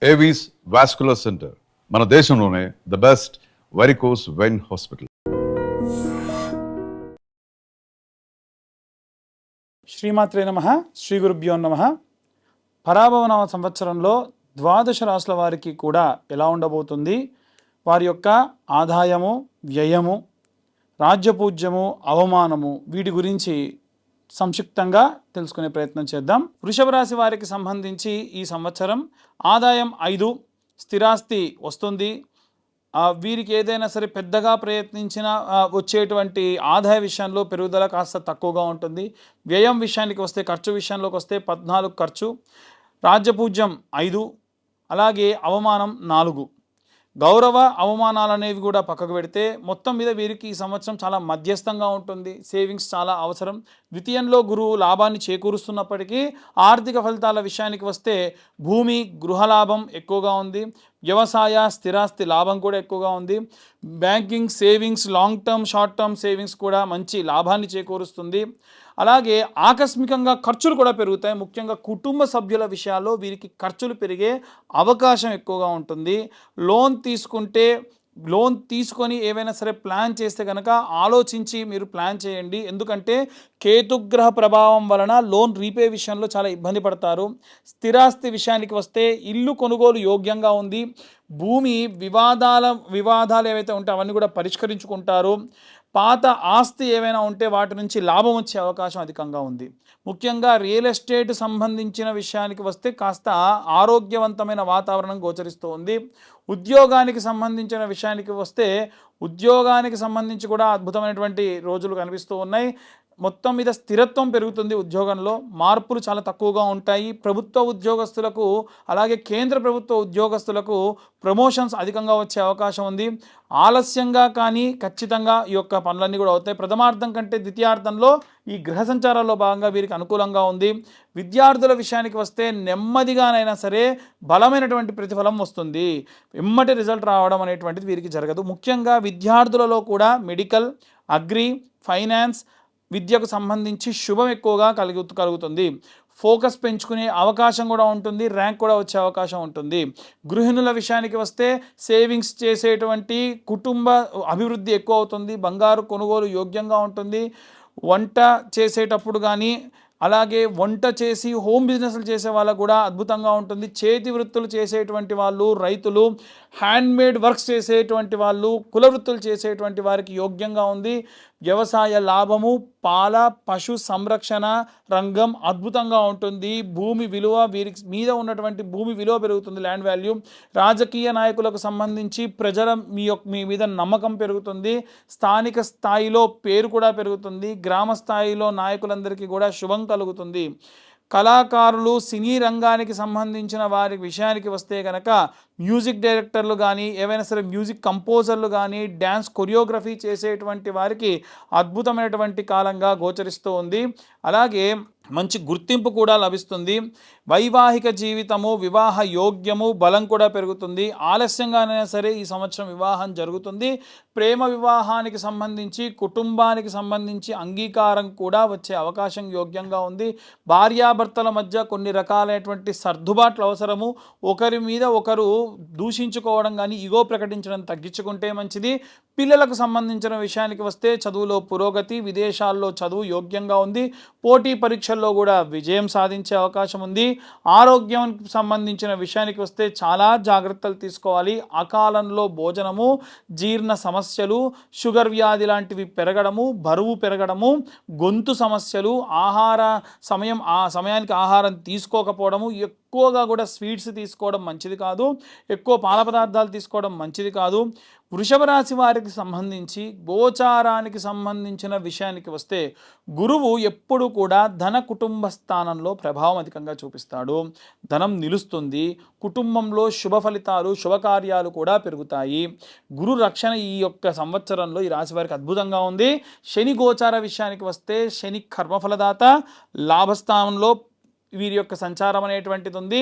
Avis vascular centre, మన దేశంలోనే the best varicose vein hospital. శ్రీమాత్రే నమః. శ్రీ గురుభ్యో నమః. పరాభవనామ సంవత్సరంలో ద్వాదశ రాశుల వారికి కూడా ఎలా ఉండబోతుంది, వారి యొక్క ఆదాయము, వ్యయము, రాజ్యపూజ్యము, అవమానము, వీటి గురించి సంక్షిప్తంగా తెలుసుకునే ప్రయత్నం చేద్దాం. వృషభ రాశి వారికి సంబంధించి ఈ సంవత్సరం ఆదాయం 5, స్థిరాస్తి వస్తుంది. వీరికి ఏదైనా సరే పెద్దగా ప్రయత్నించిన వచ్చేటువంటి ఆదాయ విషయంలో పెరుగుదల కాస్త తక్కువగా ఉంటుంది. వ్యయం విషయానికి వస్తే, ఖర్చు విషయంలోకి వస్తే 14 ఖర్చు, రాజ్యపూజ్యం 5, అలాగే అవమానం 4. గౌరవ అవమానాలు అనేవి కూడా పక్కకు పెడితే మొత్తం మీద వీరికి ఈ సంవత్సరం చాలా మధ్యస్థంగా ఉంటుంది. సేవింగ్స్ చాలా అవసరం. ద్వితీయంలో గురువు లాభాన్ని చేకూరుస్తున్నప్పటికీ ఆర్థిక ఫలితాల విషయానికి వస్తే భూమి, గృహలాభం ఎక్కువగా ఉంది. వ్యవసాయ, స్థిరాస్తి లాభం కూడా ఎక్కువగా ఉంది. Banking, savings, long term, short term savings కూడా మంచి లాభాన్ని చేకూరుస్తుంది. అలాగే ఆకస్మికంగా ఖర్చులు కూడా పెరుగుతాయి. ముఖ్యంగా కుటుంబ సభ్యుల విషయాల్లో వీరికి ఖర్చులు పెరిగే అవకాశం ఎక్కువగా ఉంటుంది. లోన్ తీసుకొని ఏవైనా సరే ప్లాన్ చేస్తే కనుక ఆలోచించి మీరు ప్లాన్ చేయండి. ఎందుకంటే కేతుగ్రహ ప్రభావం వలన లోన్ రీపే విషయంలో చాలా ఇబ్బంది పడతారు. స్థిరాస్తి విషయానికి వస్తే ఇల్లు కొనుగోలు యోగ్యంగా ఉంది. భూమి వివాదాలు ఏవైతే ఉంటే అవన్నీ కూడా పరిష్కరించుకుంటారు. పాత ఆస్తి ఏవైనా ఉంటే వాటి నుంచి లాభం వచ్చే అవకాశం అధికంగా ఉంది. ముఖ్యంగా రియల్ ఎస్టేట్ సంబంధించిన విషయానికి వస్తే కాస్త ఆరోగ్యవంతమైన వాతావరణం గోచరిస్తూ ఉంది. ఉద్యోగానికి సంబంధించిన విషయానికి వస్తే ఉద్యోగానికి సంబంధించి కూడా అద్భుతమైనటువంటి రోజులు కనిపిస్తూ ఉన్నాయి. మొత్తం మీద స్థిరత్వం పెరుగుతుంది. ఉద్యోగంలో మార్పులు చాలా తక్కువగా ఉంటాయి. ప్రభుత్వ ఉద్యోగస్తులకు, అలాగే కేంద్ర ప్రభుత్వ ఉద్యోగస్తులకు ప్రమోషన్స్ అధికంగా వచ్చే అవకాశం ఉంది. ఆలస్యంగా కానీ ఖచ్చితంగా ఈ యొక్క పనులన్నీ కూడా అవుతాయి. ప్రథమార్థం కంటే ద్వితీయార్థంలో ఈ గ్రహ సంచారాల్లో భాగంగా వీరికి అనుకూలంగా ఉంది. విద్యార్థుల విషయానికి వస్తే నెమ్మదిగానైనా సరే బలమైనటువంటి ప్రతిఫలం వస్తుంది. ఎమ్మటి రిజల్ట్ రావడం అనేటువంటిది వీరికి జరగదు. ముఖ్యంగా విద్యార్థులలో కూడా మెడికల్, అగ్రి, ఫైనాన్స్, విద్యకు సంబంధించి శుభం ఎక్కువగా కలుగుతుంది. ఫోకస్ పెంచుకునే అవకాశం కూడా ఉంటుంది. ర్యాంక్ కూడా వచ్చే అవకాశం ఉంటుంది. గృహిణుల విషయానికి వస్తే సేవింగ్స్ చేసేటువంటి కుటుంబ అభివృద్ధి ఎక్కువ అవుతుంది. బంగారు కొనుగోలు యోగ్యంగా ఉంటుంది. వంట చేసేటప్పుడు కానీ, అలాగే వంట చేసి హోమ్ బిజినెస్లు చేసే వాళ్ళకు కూడా అద్భుతంగా ఉంటుంది. చేతి వృత్తులు చేసేటువంటి వాళ్ళు, రైతులు, హ్యాండ్మేడ్ వర్క్స్ చేసేటువంటి వాళ్ళు, కుల వృత్తులు చేసేటువంటి వారికి యోగ్యంగా ఉంది. వ్యవసాయ లాభము, పాల, పశు సంరక్షణ రంగం అద్భుతంగా ఉంటుంది. భూమి విలువ, వీరికి మీద ఉన్నటువంటి భూమి విలువ పెరుగుతుంది, ల్యాండ్ వాల్యూ. రాజకీయ నాయకులకు సంబంధించి ప్రజల మీ మీద నమ్మకం పెరుగుతుంది. స్థానిక స్థాయిలో పేరు కూడా పెరుగుతుంది. గ్రామ స్థాయిలో నాయకులందరికీ కూడా శుభం కలుగుతుంది. కళాకారులు, సినీ రంగానికి సంబంధించిన వారి విషయానికి వస్తే కనుక మ్యూజిక్ డైరెక్టర్లు కానీ, ఏవైనా సరే మ్యూజిక్ కంపోజర్లు కానీ, డ్యాన్స్ కొరియోగ్రఫీ చేసేటువంటి వారికి అద్భుతమైనటువంటి కాలంగా గోచరిస్తూ ఉంది. అలాగే మంచి గుర్తింపు కూడా లభిస్తుంది. వైవాహిక జీవితము, వివాహ యోగ్యము, బలం కూడా పెరుగుతుంది. ఆలస్యంగానైనా సరే ఈ సంవత్సరం వివాహం జరుగుతుంది. ప్రేమ వివాహానికి సంబంధించి, కుటుంబానికి సంబంధించి అంగీకారం కూడా వచ్చే అవకాశం యోగ్యంగా ఉంది. భార్యాభర్తల మధ్య కొన్ని రకాలైనటువంటి సర్దుబాట్లు అవసరము. ఒకరి మీద ఒకరు దూషించుకోవడం కానీ, ఈగో ప్రకటించడం తగ్గించుకుంటే మంచిది. పిల్లలకు సంబంధించిన విషయానికి వస్తే చదువులో పురోగతి, విదేశాల్లో చదువు యోగ్యంగా ఉంది. పోటీ పరీక్షల్లో కూడా విజయం సాధించే అవకాశం ఉంది. ఆరోగ్యానికి సంబంధించిన విషయానికి వస్తే చాలా జాగ్రత్తలు తీసుకోవాలి. అకాలంలో భోజనము, జీర్ణ సమస్యలు, షుగర్ వ్యాధి లాంటివి పెరగడము, బరువు పెరగడము, గొంతు సమస్యలు, సమయానికి ఆహారం తీసుకోకపోవడము, ఎక్కువగా కూడా స్వీట్స్ తీసుకోవడం మంచిది కాదు. ఎక్కువ పాల పదార్థాలు తీసుకోవడం మంచిది కాదు. వృషభ రాశి వారికి సంబంధించి గోచారానికి సంబంధించిన విషయానికి వస్తే గురువు ఎప్పుడు కూడా ధన కుటుంబ స్థానంలో ప్రభావం అధికంగా చూపిస్తాడు. ధనం నిలుస్తుంది. కుటుంబంలో శుభ ఫలితాలు, శుభకార్యాలు కూడా పెరుగుతాయి. గురు రక్షణ ఈ యొక్క సంవత్సరంలో ఈ రాశి వారికి అద్భుతంగా ఉంది. శని గోచార విషయానికి వస్తే శని కర్మఫలదాత, లాభస్థానంలో వీరి యొక్క సంచారం అనేటువంటిది ఉంది.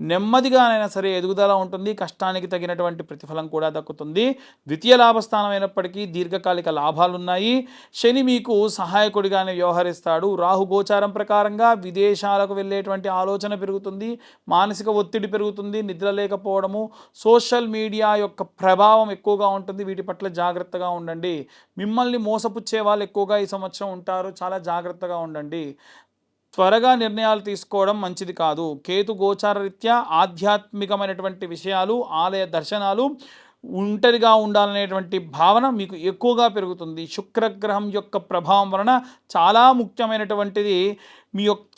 నెమ్మదిగానైనా సరే ఎదుగుదల ఉంటుంది. కష్టానికి తగినటువంటి ప్రతిఫలం కూడా దక్కుతుంది. ద్వితీయ లాభస్థానం అయినప్పటికీ దీర్ఘకాలిక లాభాలున్నాయి. శని మీకు సహాయకుడిగానే వ్యవహరిస్తాడు. రాహు గోచారం ప్రకారంగా విదేశాలకు వెళ్ళేటువంటి ఆలోచన పెరుగుతుంది. మానసిక ఒత్తిడి పెరుగుతుంది. నిద్ర లేకపోవడము, సోషల్ మీడియా యొక్క ప్రభావం ఎక్కువగా ఉంటుంది. వీటి పట్ల జాగ్రత్తగా ఉండండి. మిమ్మల్ని మోసపుచ్చే వాళ్ళు ఎక్కువగా ఈ సంవత్సరం ఉంటారు. చాలా జాగ్రత్తగా ఉండండి. త్వరగా నిర్ణయాలు తీసుకోవడం మంచిది కాదు. కేతు గోచార రీత్యా ఆధ్యాత్మికమైనటువంటి విషయాలు, ఆలయ దర్శనాలు, ఒంటరిగా ఉండాలనేటువంటి భావన మీకు ఎక్కువగా పెరుగుతుంది. శుక్రగ్రహం యొక్క ప్రభావం వలన చాలా ముఖ్యమైనటువంటిది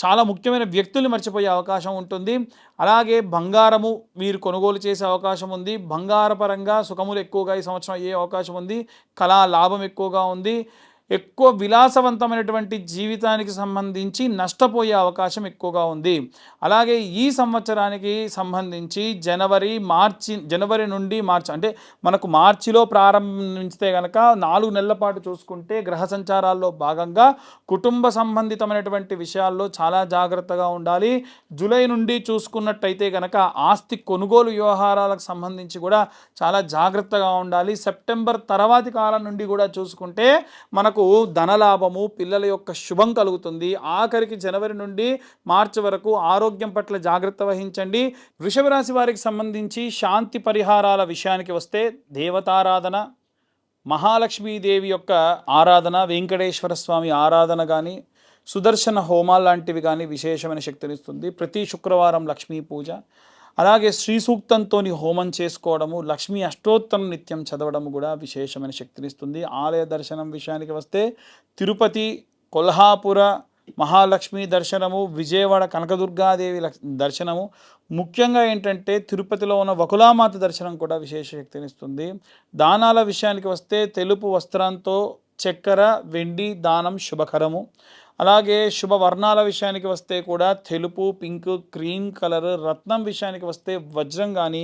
చాలా ముఖ్యమైన వ్యక్తుల్ని మర్చిపోయే అవకాశం ఉంటుంది. అలాగే బంగారము మీరు కొనుగోలు చేసే అవకాశం ఉంది. బంగారపరంగా సుఖములు ఎక్కువగా ఈ సంవత్సరం అయ్యే అవకాశం ఉంది. కళా లాభం ఎక్కువగా ఉంది. ఎక్కువ విలాసవంతమైనటువంటి జీవితానికి సంబంధించి నష్టపోయే అవకాశం ఎక్కువగా ఉంది. అలాగే ఈ సంవత్సరానికి సంబంధించి జనవరి నుండి మార్చి అంటే మనకు మార్చిలో ప్రారంభిస్తే కనుక 4 నెలల పాటు చూసుకుంటే గ్రహ సంచారాల్లో భాగంగా కుటుంబ సంబంధితమైనటువంటి విషయాల్లో చాలా జాగ్రత్తగా ఉండాలి. జూలై నుండి చూసుకున్నట్టయితే కనుక ఆస్తి కొనుగోలు వ్యవహారాలకు సంబంధించి కూడా చాలా జాగ్రత్తగా ఉండాలి. సెప్టెంబర్ తర్వాతి కాలం నుండి కూడా చూసుకుంటే మనకు ధనలాభము, పిల్లల యొక్క శుభం కలుగుతుంది. ఆఖరికి జనవరి నుండి మార్చి వరకు ఆరోగ్యం పట్ల జాగ్రత్త వహించండి. వృషభ రాశి వారికి సంబంధించి శాంతి పరిహారాల విషయానికి వస్తే దేవతారాధన, మహాలక్ష్మీదేవి యొక్క ఆరాధన, వెంకటేశ్వర స్వామి ఆరాధన కానీ, సుదర్శన హోమాలు లాంటివి కానీ విశేషమైన శక్తినిస్తుంది. ప్రతి శుక్రవారం లక్ష్మీ పూజ, అలాగే శ్రీ సూక్తంతో హోమం చేసుకోవడము, లక్ష్మీ అష్టోత్తరం నిత్యం చదవడము కూడా విశేషమైన శక్తినిస్తుంది. ఆలయ దర్శనం విషయానికి వస్తే తిరుపతి, కొల్హాపుర మహాలక్ష్మి దర్శనము, విజయవాడ కనకదుర్గాదేవి దర్శనము, ముఖ్యంగా ఏంటంటే తిరుపతిలో ఉన్న వకులామాత దర్శనం కూడా విశేష శక్తినిస్తుంది. దానాల విషయానికి వస్తే తెలుపు వస్త్రంతో చక్కెర, వెండి దానం శుభకరము. అలాగే శుభవర్ణాల విషయానికి వస్తే కూడా తెలుపు, పింక్, క్రీమ్ కలర్, రత్నం విషయానికి వస్తే వజ్రం కానీ,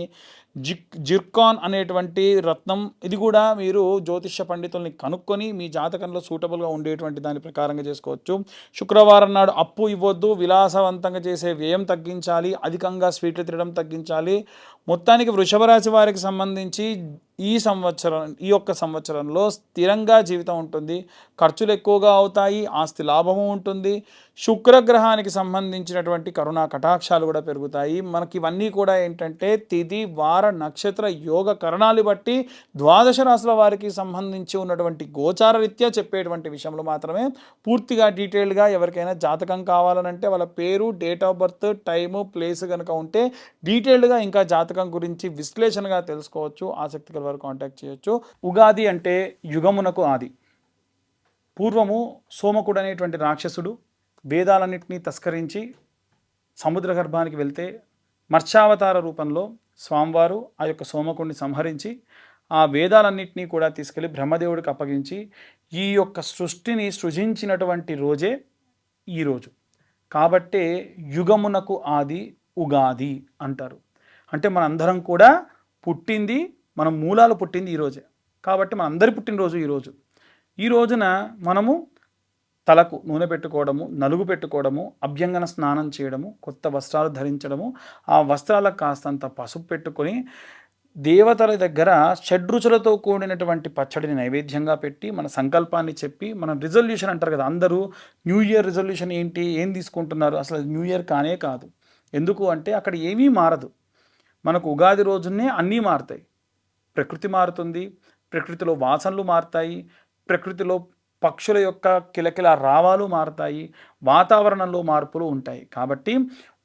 జిర్కాన్ అనేటువంటి రత్నం, ఇది కూడా మీరు జ్యోతిష్య పండితుల్ని కనుక్కొని మీ జాతకంలో సూటబుల్గా ఉండేటువంటి దాని ప్రకారంగా చేసుకోవచ్చు. శుక్రవారం నాడు అప్పు ఇవ్వద్దు. విలాసవంతంగా చేసే వ్యయం తగ్గించాలి. అధికంగా స్వీట్లు తినడం తగ్గించాలి. మొత్తానికి వృషభ రాశి వారికి సంబంధించి ఈ యొక్క సంవత్సరంలో స్థిరంగా జీవితం ఉంటుంది. ఖర్చులు ఎక్కువగా అవుతాయి. ఆస్తి లాభము ఉంటుంది. శుక్రగ్రహానికి సంబంధించినటువంటి కరుణా కటాక్షాలు కూడా పెరుగుతాయి. మనకి ఇవన్నీ కూడా ఏంటంటే తిథి, వార, నక్షత్ర యోగ కరణాలు బట్టి ద్వాదశ రాశుల వారికి సంబంధించి ఉన్నటువంటి గోచార రీత్యా చెప్పేటువంటి విషయంలో మాత్రమే. పూర్తిగా డీటెయిల్గా ఎవరికైనా జాతకం కావాలనంటే వాళ్ళ పేరు, date of birth, time, place కనుక ఉంటే డీటెయిల్డ్గా ఇంకా జాతకం గురించి విశ్లేషణగా తెలుసుకోవచ్చు. ఆసక్తి గల వారు కాంటాక్ట్ చేయొచ్చు. ఉగాది అంటే యుగమునకు ఆది. పూర్వము సోమకుడు అనేటువంటి రాక్షసుడు వేదాలన్నింటినీ తస్కరించి సముద్ర గర్భానికి వెళ్తే మత్స్యావతార రూపంలో స్వామివారు ఆ యొక్క సోమకుడిని సంహరించి ఆ వేదాలన్నింటినీ కూడా తీసుకెళ్ళి బ్రహ్మదేవుడికి అప్పగించి ఈ యొక్క సృష్టిని సృజించినటువంటి రోజే ఈరోజు. కాబట్టే యుగమునకు ఆది ఉగాది అంటారు. అంటే మనందరం కూడా పుట్టింది, మన మూలాలు పుట్టింది ఈరోజే. కాబట్టి మనందరి పుట్టినరోజు ఈరోజు. ఈ రోజున మనము తలకు నూనె పెట్టుకోవడము, నలుగు పెట్టుకోవడము, అభ్యంగన స్నానం చేయడము, కొత్త వస్త్రాలు ధరించడము, ఆ వస్త్రాలకు కాస్తంత పసుపు పెట్టుకొని దేవతల దగ్గర షడ్రుచులతో కూడినటువంటి పచ్చడిని నైవేద్యంగా పెట్టి మన సంకల్పాన్ని చెప్పి, మన రిజల్యూషన్ అంటారు కదా, అందరూ న్యూ ఇయర్ రిజల్యూషన్ ఏంటి, ఏం తీసుకుంటున్నారు, అసలు న్యూ ఇయర్ కానే కాదు. ఎందుకు అంటే అక్కడ ఏమీ మారదు. మనకు ఉగాది రోజునే అన్నీ మారుతాయి. ప్రకృతి మారుతుంది, ప్రకృతిలో వాసనలు మారుతాయి, ప్రకృతిలో పక్షుల యొక్క కిలకిల రావాలు మారుతాయి, వాతావరణంలో మార్పులు ఉంటాయి. కాబట్టి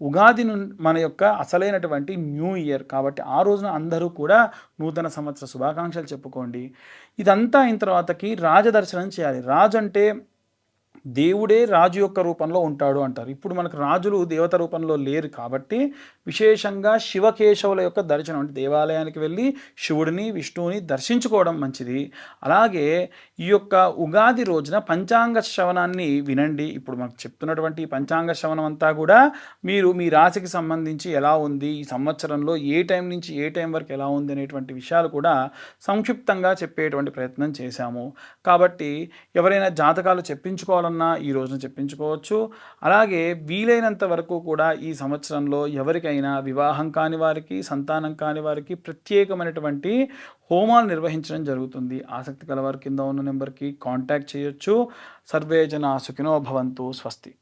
ఉగాది మన యొక్క అసలైనటువంటి న్యూ ఇయర్. కాబట్టి ఆ రోజున అందరూ కూడా నూతన సంవత్సర శుభాకాంక్షలు చెప్పుకోండి. ఇదంతా అయిన తర్వాతకి రాజదర్శనం చేయాలి. రాజు అంటే దేవుడే రాజు యొక్క రూపంలో ఉంటాడు అంటారు. ఇప్పుడు మనకు రాజులు దేవత రూపంలో లేరు కాబట్టి విశేషంగా శివకేశవుల యొక్క దర్శనం, అంటే దేవాలయానికి వెళ్ళి శివుడిని, విష్ణువుని దర్శించుకోవడం మంచిది. అలాగే ఈ యొక్క ఉగాది రోజున పంచాంగ శ్రవణాన్ని వినండి. ఇప్పుడు మనకు చెప్తున్నటువంటి పంచాంగ శ్రవణం అంతా కూడా మీరు మీ రాశికి సంబంధించి ఎలా ఉంది, ఈ సంవత్సరంలో ఏ టైం నుంచి ఏ టైం వరకు ఎలా ఉంది అనేటువంటి విషయాలు కూడా సంక్షిప్తంగా చెప్పేటువంటి ప్రయత్నం చేశాము. కాబట్టి ఎవరైనా జాతకాలు చెప్పించుకోవాలన్నా చెప్పించుకోవాలన్నా ఈ రోజున చెప్పించుకోవచ్చు. అలాగే వీలైనంత వరకు కూడా ఈ సంవత్సరంలో ఎవరికైనా వివాహం కాని వారికి, సంతానం కాని వారికి ప్రత్యేకమైనటువంటి హోమాలు నిర్వహించడం జరుగుతుంది. ఆసక్తి కలవారు కింద ఉన్న నెంబర్‌కి కాంటాక్ట్ చేయొచ్చు. సర్వే జనా సుఖినో భవంతు. స్వస్తి.